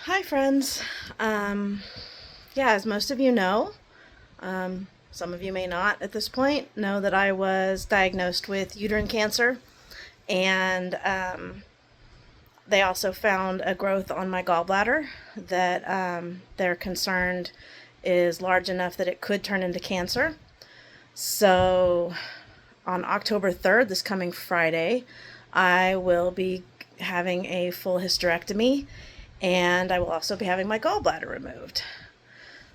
Hi, friends. As most of you know, some of you may not at this point know that I was diagnosed with uterine cancer, and they also found a growth on my gallbladder that they're concerned is large enough that it could turn into cancer. So, on October 3rd, this coming Friday, I will be having a full hysterectomy, and I will also be having my gallbladder removed.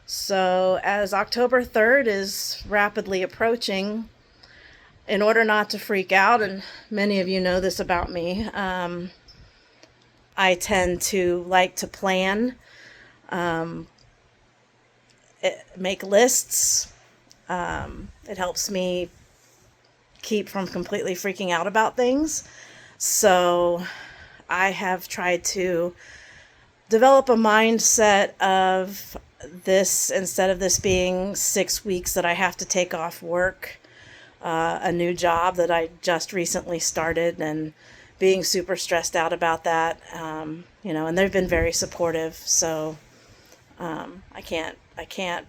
So, as October 3rd is rapidly approaching, in order not to freak out, and many of you know this about me, I tend to like to plan, make lists. It helps me keep from completely freaking out about things. So, I have tried to develop a mindset of this, instead of this being 6 weeks that I have to take off work, a new job that I just recently started, and being super stressed out about that. And they've been very supportive. So I can't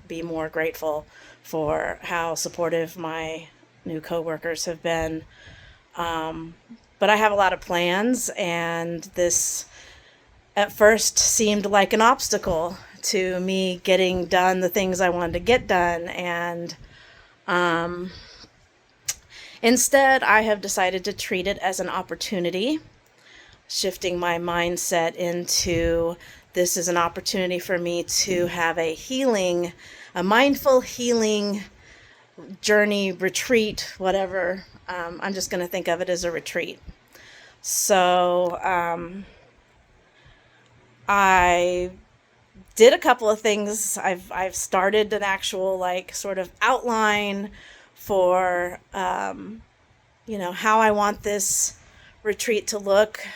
be more grateful for how supportive my new coworkers have been. But I have a lot of plans, and this at first seemed like an obstacle to me getting done the things I wanted to get done. And instead, I have decided to treat it as an opportunity, shifting my mindset into this is an opportunity for me to have a mindful healing journey, retreat, whatever. I'm just going to think of it as a retreat. So I did a couple of things. I've started an actual sort of outline for how I want this retreat to look.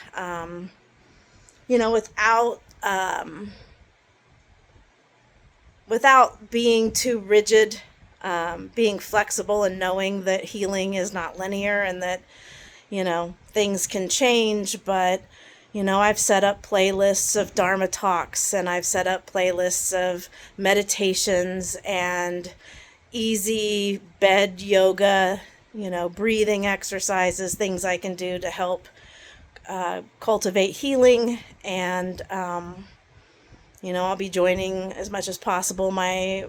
Without without being too rigid, being flexible and knowing that healing is not linear, and that things can change. But I've set up playlists of Dharma talks, and I've set up playlists of meditations and easy bed yoga, breathing exercises, things I can do to help cultivate healing. And I'll be joining as much as possible my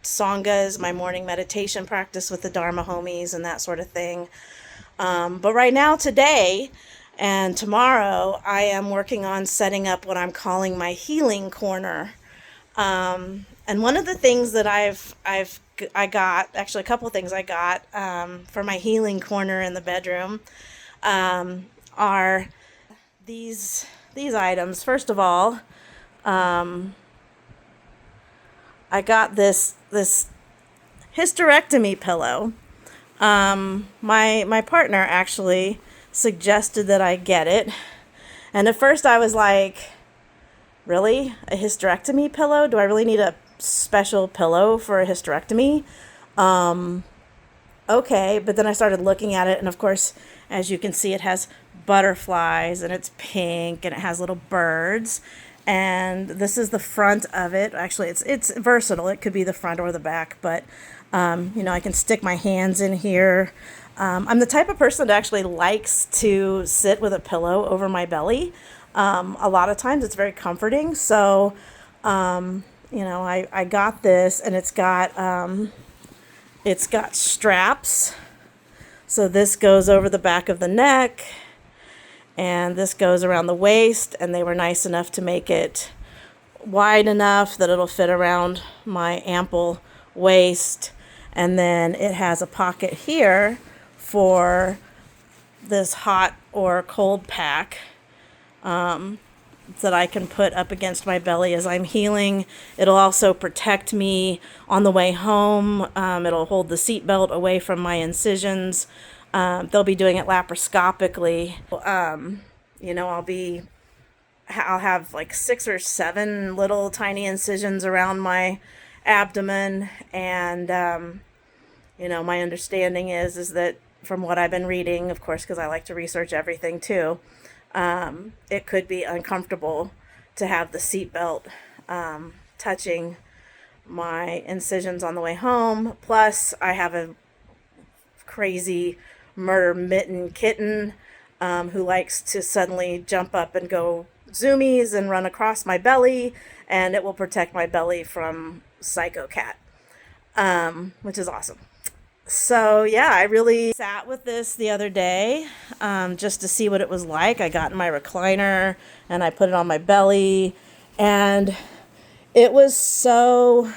sanghas, my morning meditation practice with the Dharma homies, and that sort of thing. But right now, today and tomorrow, I am working on setting up what I'm calling my healing corner. And one of the things that I got, actually a couple of things I got for my healing corner in the bedroom, are these items. First of all, I got this hysterectomy pillow. My partner actually suggested that I get it, and at first I was like, really, a hysterectomy pillow? Do I really need a special pillow for a hysterectomy? Okay, but then I started looking at it, and of course, as you can see, it has butterflies, and it's pink, and it has little birds. And this is the front of it. Actually, it's versatile. It could be the front or the back, but I can stick my hands in here. I'm the type of person that actually likes to sit with a pillow over my belly. A lot of times it's very comforting. So, I got this, and it's got straps. So this goes over the back of the neck, and this goes around the waist, and they were nice enough to make it wide enough that it'll fit around my ample waist. And then it has a pocket here for this hot or cold pack that I can put up against my belly as I'm healing. It'll also protect me on the way home. It'll hold the seatbelt away from my incisions. They'll be doing it laparoscopically. I'll have like 6 or 7 little tiny incisions around my abdomen. And my understanding is that, from what I've been reading, of course, because I like to research everything too, it could be uncomfortable to have the seatbelt touching my incisions on the way home. Plus, I have a crazy murder mitten kitten who likes to suddenly jump up and go zoomies and run across my belly, and it will protect my belly from Psycho Cat, which is awesome. So yeah, I really sat with this the other day just to see what it was like. I got in my recliner and I put it on my belly, and it was so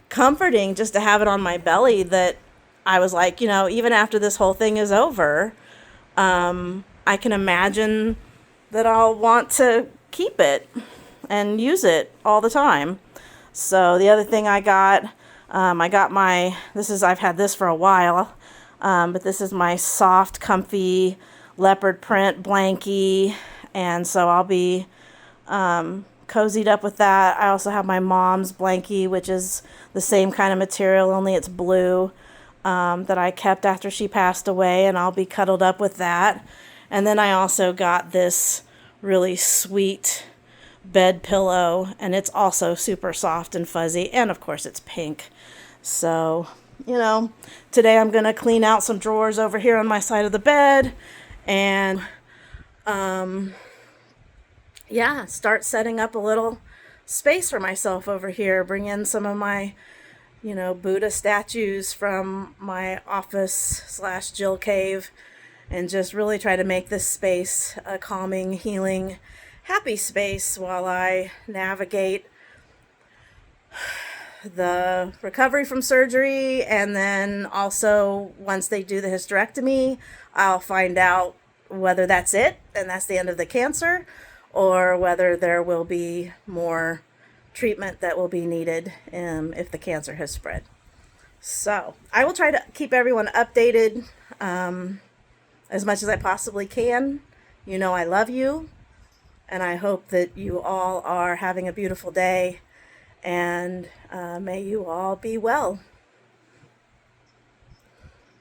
comforting just to have it on my belly that I was like, even after this whole thing is over, I can imagine that I'll want to keep it and use it all the time. So the other thing I got I've had this for a while, but this is my soft, comfy leopard print blankie, and so I'll be cozied up with that. I also have my mom's blankie, which is the same kind of material, only it's blue, that I kept after she passed away, and I'll be cuddled up with that. And then I also got this really sweet bed pillow, and it's also super soft and fuzzy, and of course it's pink. So, today I'm going to clean out some drawers over here on my side of the bed, and start setting up a little space for myself over here. Bring in some of my Buddha statues from my office / Jill cave, and just really try to make this space a calming, healing, happy space while I navigate the recovery from surgery. And then also, once they do the hysterectomy, I'll find out whether that's it and that's the end of the cancer, or whether there will be more treatment that will be needed if the cancer has spread. So I will try to keep everyone updated as much as I possibly can. I love you, and I hope that you all are having a beautiful day, and may you all be well.